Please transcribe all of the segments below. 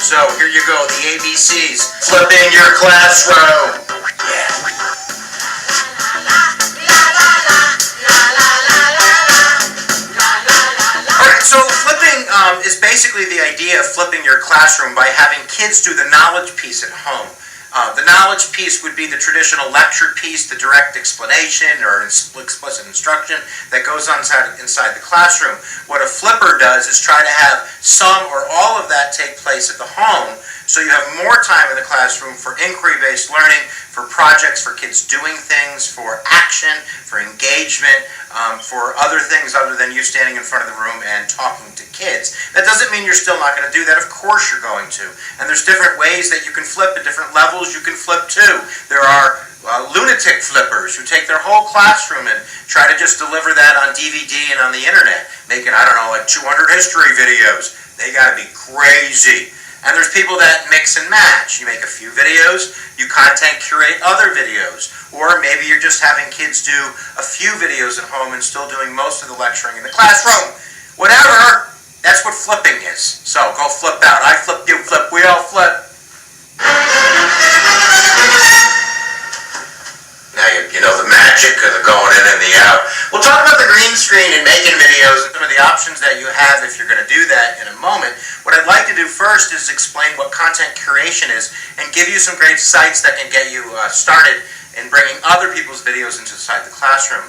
So here you go, the ABCs. Flipping your classroom. Yeah. Alright, so flipping is basically the idea of flipping your classroom by having kids do the knowledge piece at home. The knowledge piece would be the traditional lecture piece, the direct explanation or explicit instruction that goes on inside the classroom. What a flipper does is try to have some or all of that take place at the home, so you have more time in the classroom for inquiry-based learning, for projects, for kids doing things, for action, for engagement, for other things other than you standing in front of the room and talking to kids. That doesn't mean you're still not going to do that. Of course you're going to. And there's different ways that you can flip at different levels you can flip to. There are lunatic flippers who take their whole classroom and try to just deliver that on DVD and on the internet, making, I don't know, like 200 history videos. They got to be crazy. And there's people that mix and match. You make a few videos, you content curate other videos. Or maybe you're just having kids do a few videos at home and still doing most of the lecturing in the classroom. Whatever, that's what flipping is. So go flip out. I flip, you flip, we all flip. Now you know the magic of the going in and the out. We'll talk about the green screen and making videos and some of the options that you have if you're going to do that in a moment. What I'd like to do first is explain what content curation is and give you some great sites that can get you started in bringing other people's videos inside the classroom.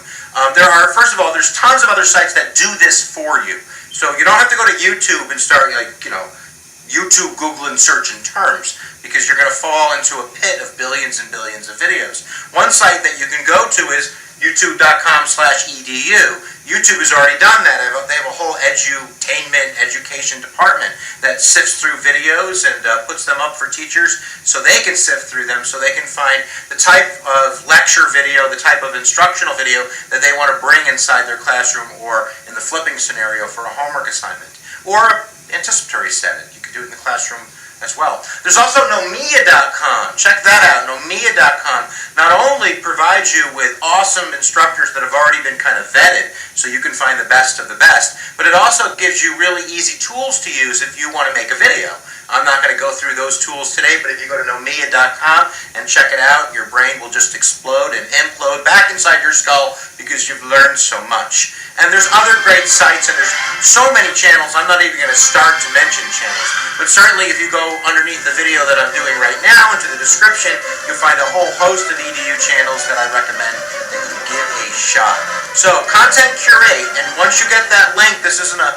First of all, there's tons of other sites that do this for you. So you don't have to go to YouTube and start, YouTube, Google, and search in terms, because you're going to fall into a pit of billions and billions of videos. One site that you can go to is youtube.com/edu. YouTube has already done that. They have a whole edutainment, education department that sifts through videos and puts them up for teachers so they can sift through them, so they can find the type of lecture video, the type of instructional video that they want to bring inside their classroom, or in the flipping scenario for a homework assignment, or anticipatory setting. You could do it in the classroom as well. There's also Nomiya.com. Check that out. Nomiya.com not only provides you with awesome instructors that have already been kind of vetted, so you can find the best of the best, but it also gives you really easy tools to use if you want to make a video. I'm not going to go through those tools today, but if you go to Nomiya.com and check it out, your brain will just explode and implode back inside your skull because you've learned so much. And there's other great sites, and there's so many channels, I'm not even going to start to mention channels. But certainly if you go underneath the video that I'm doing right now into the description, you'll find a whole host of EDU channels that I recommend that you give a shot. So content curate, and once you get that link, this isn't a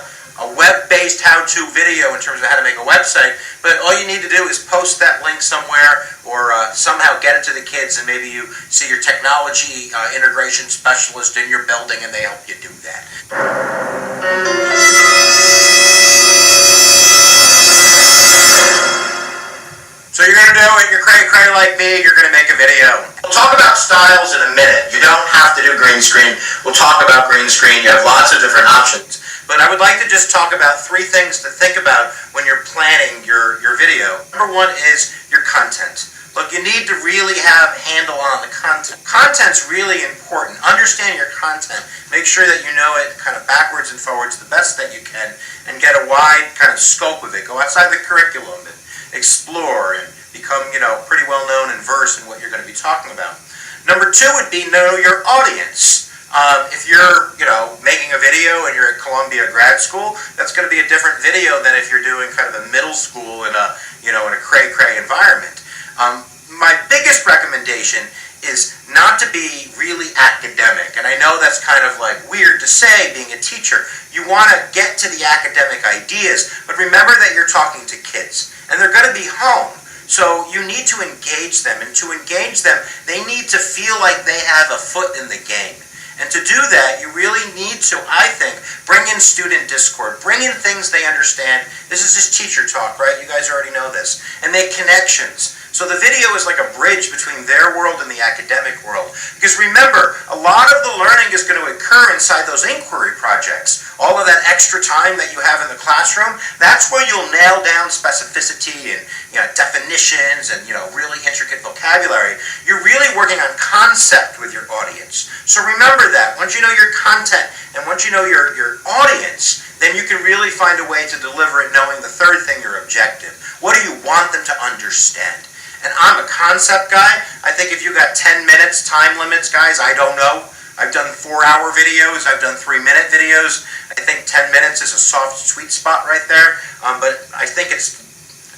web-based how-to video in terms of how to make a website, but all you need to do is post that link somewhere, or somehow get it to the kids, and maybe you see your technology integration specialist in your building and they help you do that. So you're going to do it, you're cray-cray like me, you're going to make a video. We'll talk about styles in a minute. You don't have to do green screen. We'll talk about green screen. You have lots of different options. But I would like to just talk about three things to think about when you're planning your video. Number one is your content. Look, you need to really have a handle on the content. Content's really important. Understand your content. Make sure that you know it kind of backwards and forwards the best that you can, and get a wide kind of scope of it. Go outside the curriculum and explore and become, pretty well known and versed in what you're going to be talking about. Number two would be know your audience. If you're, making a video and you're at Columbia grad school, that's going to be a different video than if you're doing kind of a middle school in a, in a cray-cray environment. My biggest recommendation is not to be really academic, and I know that's kind of like weird to say being a teacher. You want to get to the academic ideas, but remember that you're talking to kids, and they're going to be home. So you need to engage them, and to engage them, they need to feel like they have a foot in the game. And to do that, you really need to, I think, bring in student discord, bring in things they understand. This is just teacher talk, right? You guys already know this. And make connections. So the video is like a bridge between their world and the academic world. Because remember, a lot of the learning is going to occur inside those inquiry projects. All of that extra time that you have in the classroom, that's where you'll nail down specificity and definitions and really intricate vocabulary. You're really working on concept with your audience. So remember that. Once you know your content and once you know your audience, then you can really find a way to deliver it knowing the third thing, your objective. What do you want them to understand? And I'm a concept guy. I think if you got 10 minutes, time limits, guys, I don't know. I've done 4-hour videos. I've done 3-minute videos. I think 10 minutes is a soft, sweet spot right there. But I think it's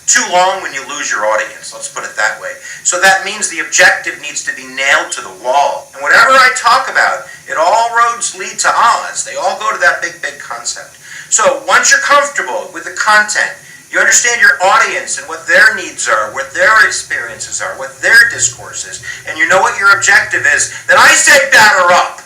too long when you lose your audience, let's put it that way. So that means the objective needs to be nailed to the wall. And whatever I talk about, it all roads lead to Oz. They all go to that big, big concept. So once you're comfortable with the content, you understand your audience and what their needs are, what their experiences are, what their discourse is, and you know what your objective is, then I say batter up.